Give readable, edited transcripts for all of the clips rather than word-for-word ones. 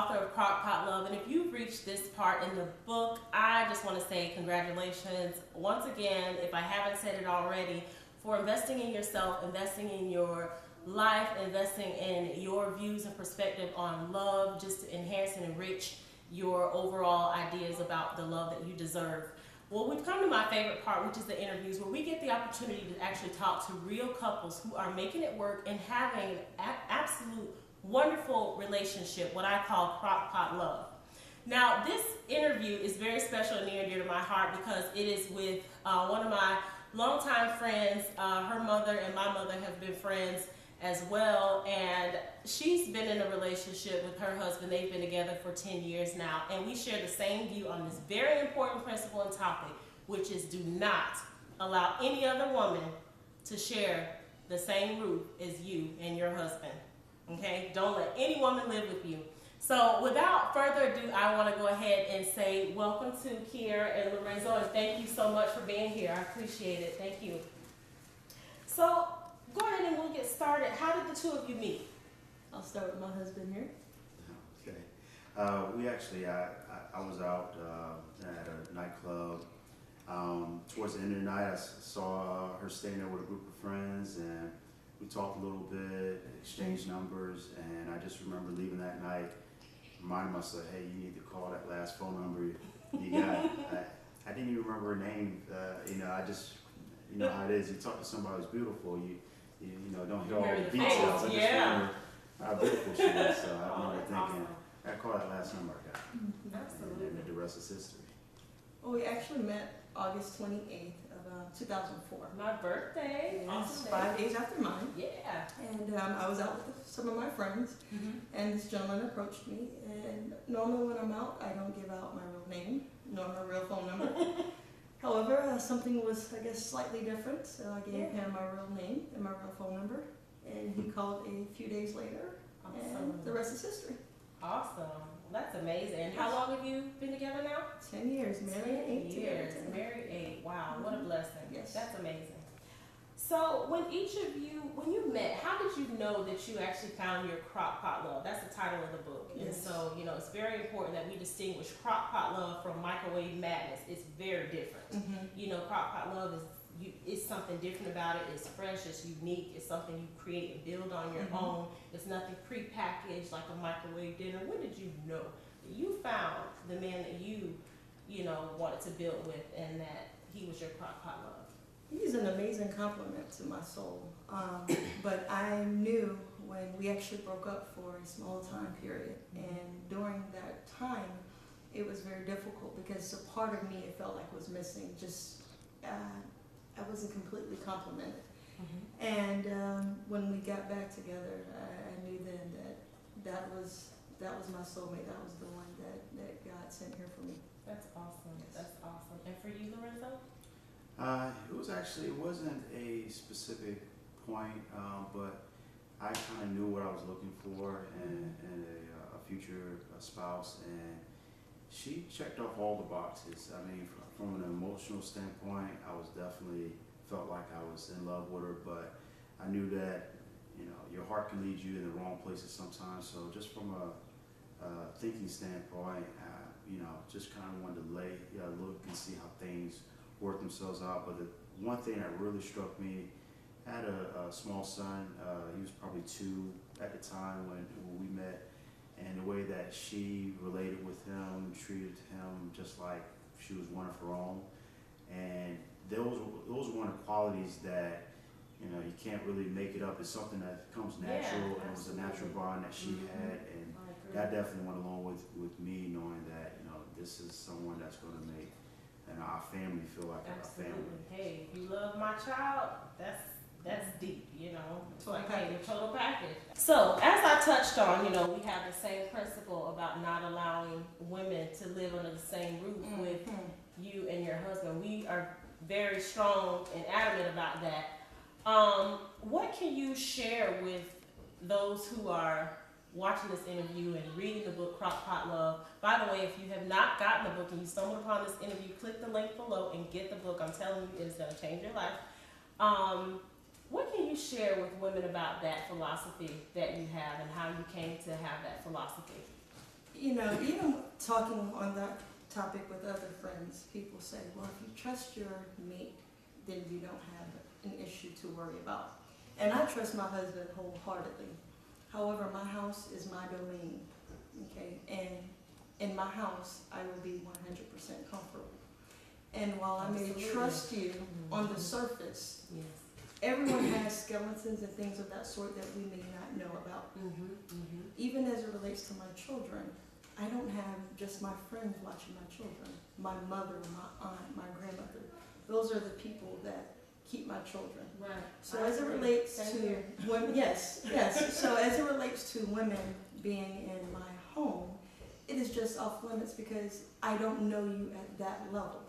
author of Crockpot Love. And if you've reached this part in the book, I just want to say congratulations once again, if I haven't said it already, for investing in yourself, investing in your life, investing in your views and perspective on love, just to enhance and enrich your overall ideas about the love that you deserve. Well, we've come to my favorite part, which is the interviews, where we get the opportunity to actually talk to real couples who are making it work and having absolute wonderful relationship, what I call Crockpot Love. Now, this interview is very special and near and dear to my heart because it is with one of my longtime friends. Her mother and my mother have been friends as well, and she's been in a relationship with her husband. They've been together for 10 years now, and we share the same view on this very important principle and topic, which is do not allow any other woman to share the same roof as you and your husband. Okay? Don't let any woman live with you. So without further ado, I want to go ahead and say welcome to Kiara and Lorenzo, and thank you so much for being here. I appreciate it. Thank you. So go ahead and we'll get started. How did the two of you meet? I'll start with my husband here. Okay. We actually, I was out at a nightclub. Towards the end of the night, I saw her staying there with a group of friends, and we talked a little bit, exchanged numbers, and I just remember leaving that night, reminding myself, hey, you need to call that last phone number you got. I didn't even remember her name. I just, you know how it is. You talk to somebody who's beautiful, you don't hear all the details. I just remember how beautiful she is. So I remember thinking, I call that last number I got. Absolutely. And the rest is history. Well, we actually met August 28th of 2004. My birthday. Yes, Awesome. 5 days after mine. Yeah. And I was out with some of my friends, and this gentleman approached me. And normally when I'm out, I don't give out my real name, nor my real phone number. However, something was, I guess, slightly different, so I gave him my real name and my real phone number, and he called a few days later, and the rest is history. Awesome. Well, that's amazing. And how long have you been together now? 10 years, married 8 years. together. Married 8. Wow, what a blessing. Yes. That's amazing. So when you met, how did you know that you actually found your Crockpot Love? That's the title of the book. Yes. And so, it's very important that we distinguish Crockpot Love from microwave madness. It's very different. Crockpot Love is something different about it. It's fresh, it's unique, it's something you create and build on your own. It's nothing prepackaged like a microwave dinner. When did you know that you found the man that you wanted to build with and that he was your Crockpot Love? He's an amazing compliment to my soul. But I knew when we actually broke up for a small time period. And during that time, it was very difficult because a part of me, it felt like was missing. I wasn't completely complimented. And when we got back together, I knew then that was my soulmate. That was the one that God sent here for me. That's awesome. Yes. That's awesome. And for you, Lorenzo? It wasn't a specific point, but I kind of knew what I was looking for in a future spouse, and she checked off all the boxes. I mean, from an emotional standpoint, I was definitely felt like I was in love with her, but I knew that your heart can lead you in the wrong places sometimes. So just from a thinking standpoint, just kind of wanted to look and see how things work themselves out. But the one thing that really struck me, I had a small son. He was probably 2 at the time when we met, and the way that she related with him, treated him just like she was one of her own. And those were one of the qualities that you can't really make it up. It's something that comes natural, and it was a natural bond that she had, and that definitely went along with me knowing that this is someone that's going to make our family feel like our family. Hey, if you love my child, that's deep, It's like a total package. So as I touched on, we have the same principle about not allowing women to live under the same roof with you and your husband. We are very strong and adamant about that. What can you share with those who are watching this interview and reading the book Crockpot Love? By the way, if you have not gotten the book and you stumbled upon this interview, click the link below and get the book. I'm telling you, it's going to change your life. What can you share with women about that philosophy that you have and how you came to have that philosophy? even talking on that topic with other friends, people say, well, if you trust your mate, then you don't have an issue to worry about. And I trust my husband wholeheartedly. However, my house is my domain, okay? And in my house, I will be 100% comfortable. And while I may trust you on the surface, Yes. everyone has skeletons and things of that sort that we may not know about. Even as it relates to my children, I don't have just my friends watching my children. My mother, my aunt, my grandmother. Those are the people that keep my children. Right. So as it relates to women, yes. So as it relates to women being in my home, it is just off limits because I don't know you at that level.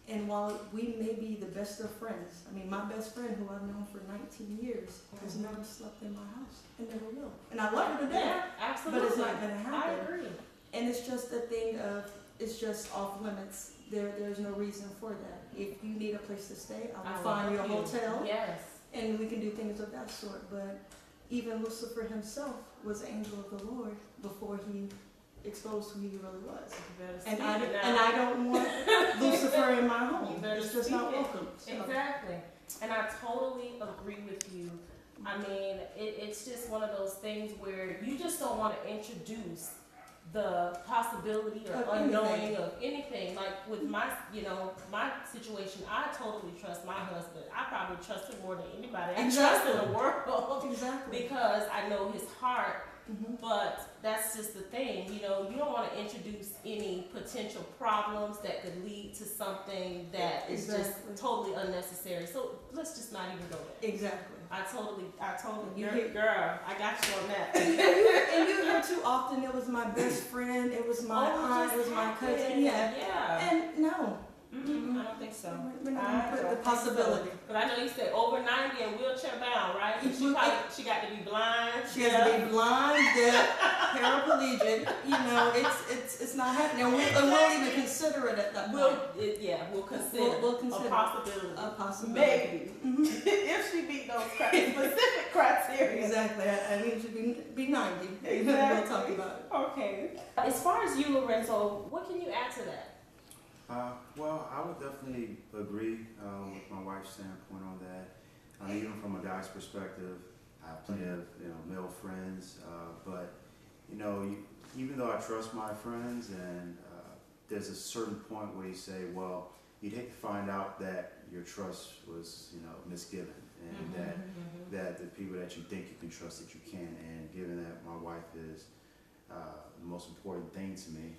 And while we may be the best of friends, I mean, my best friend, who I've known for 19 years, has never slept in my house and never will. And I love her to death, Yeah, absolutely. but it's not going to happen. I agree. And it's just a thing of, it's just off limits. There's no reason for that. If you need a place to stay, I will find you a hotel. Yes. And we can do things of that sort. But even Lucifer himself was an angel of the Lord before he exposed who he really was. And I don't want Lucifer in my home. It's just not welcome. So. Exactly. And I totally agree with you. I mean, it's just one of those things where you just don't want to introduce the possibility or unknowing of anything. Like with my situation, I totally trust my husband. I probably trust him more than anybody I trust in the world. Exactly. Because I know his heart. But that's just the thing, you don't want to introduce any potential problems that could lead to something that is just totally unnecessary. So let's just not even go there. Exactly. I totally, girl, I got you on that. And you hear too often, it was my best friend, it was my aunt, it was my cousin. Yeah. And no. I don't think so. We're not going to put the possibility. But I know you said over 90 and wheelchair bound, right? She got to be blind. She has to be blind, deaf, paraplegic. It's not happening. And we'll even consider it at that point. We'll consider a possibility. A possibility. Maybe. If she meet those specific criteria. Exactly. I mean, it should be 90. Exactly. We'll talk about it. Okay. As far as you, Lorenzo, what can you add to that? Well, I would definitely agree with my wife's standpoint on that. Even from a guy's perspective, I have plenty of male friends, but even though I trust my friends, and there's a certain point where you say, well, you'd hate to find out that your trust was misgiven, and that the people that you think you can trust that you can, and given that my wife is the most important thing to me,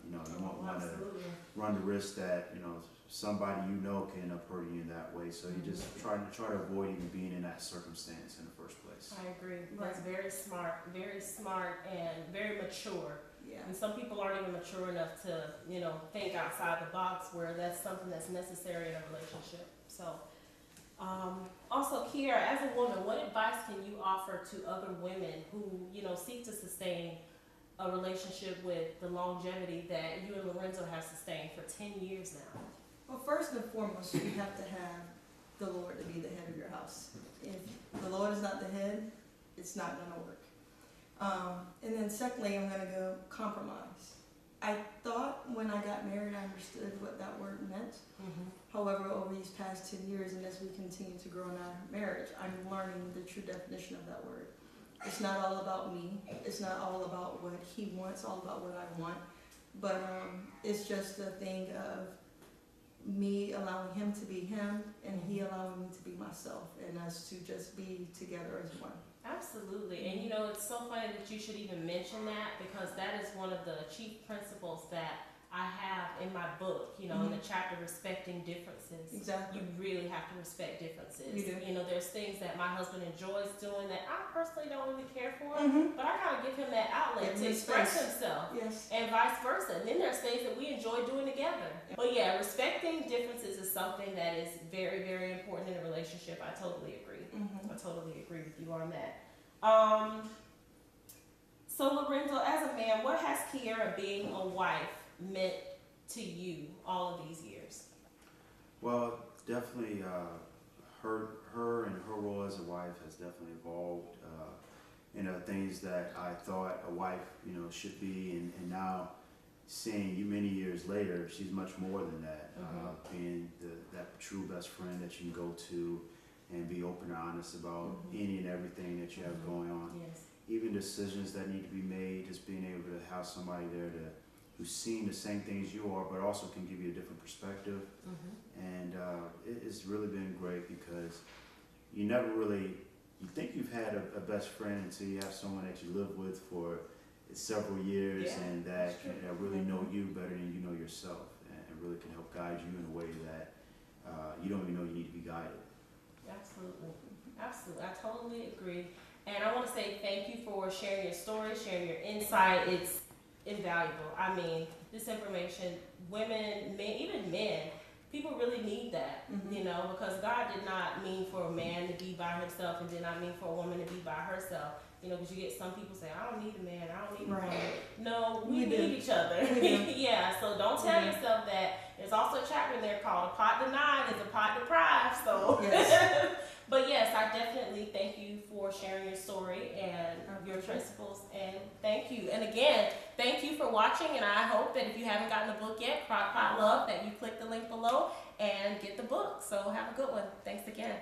you don't want to run the risk that somebody can end up hurting you in that way. So you just try to avoid even being in that circumstance in the first place. I agree. That's very smart, and very mature. Yeah. And some people aren't even mature enough to think outside the box where that's something that's necessary in a relationship. So. Also, Kiara, as a woman, what advice can you offer to other women who seek to sustain a relationship with the longevity that you and Lorenzo have sustained for 10 years now? Well, first and foremost, you have to have the Lord to be the head of your house. If the Lord is not the head, it's not going to work. And then secondly, I'm going to go compromise. I thought when I got married, I understood what that word meant. However, over these past 10 years, and as we continue to grow in our marriage, I'm learning the true definition of that word. It's not all about me. It's not all about what he wants, all about what I want. But it's just a thing of me allowing him to be him and he allowing me to be myself, and us to just be together as one. Absolutely. And it's so funny that you should even mention that, because that is one of the chief principles that I have in my book, in the chapter Respecting Differences. Exactly. You really have to respect differences. You do. There's things that my husband enjoys doing that I personally don't really care for, but I gotta give him that outlet to express himself. Yes. And vice versa. And then there's things that we enjoy doing together. But yeah, respecting differences is something that is very, very important in a relationship. I totally agree. I totally agree with you on that. So Lorenzo, as a man, what has Kiara being a wife meant to you all of these years? Well, definitely her and her role as a wife has definitely evolved things that I thought a wife, should be, and now seeing you many years later, she's much more than that. Being that true best friend that you can go to and be open and honest about any and everything that you have going on. Yes. Even decisions that need to be made, just being able to have somebody there who's seen the same things you are, but also can give you a different perspective. And it's really been great because you never really, you think you've had a best friend until you have someone that you live with for several years and that really know you better than you know yourself, and really can help guide you in a way that you don't even know you need to be guided. Absolutely. Absolutely. I totally agree. And I want to say thank you for sharing your story, sharing your insight. It's invaluable. I mean, this information, women, men, even men, people really need that, because God did not mean for a man to be by himself and did not mean for a woman to be by herself. Because you get some people say, I don't need a man, I don't need a woman. No, we need each other. Yeah, so don't tell yourself that. There's also a chapter in there called A Pot Denied is a Pot Deprived. So, but yes, I definitely thank you for sharing your story and your principles, and thank you. And again, thank you for watching, and I hope that if you haven't gotten the book yet, Crockpot Love, that you click the link below and get the book. So have a good one. Thanks again.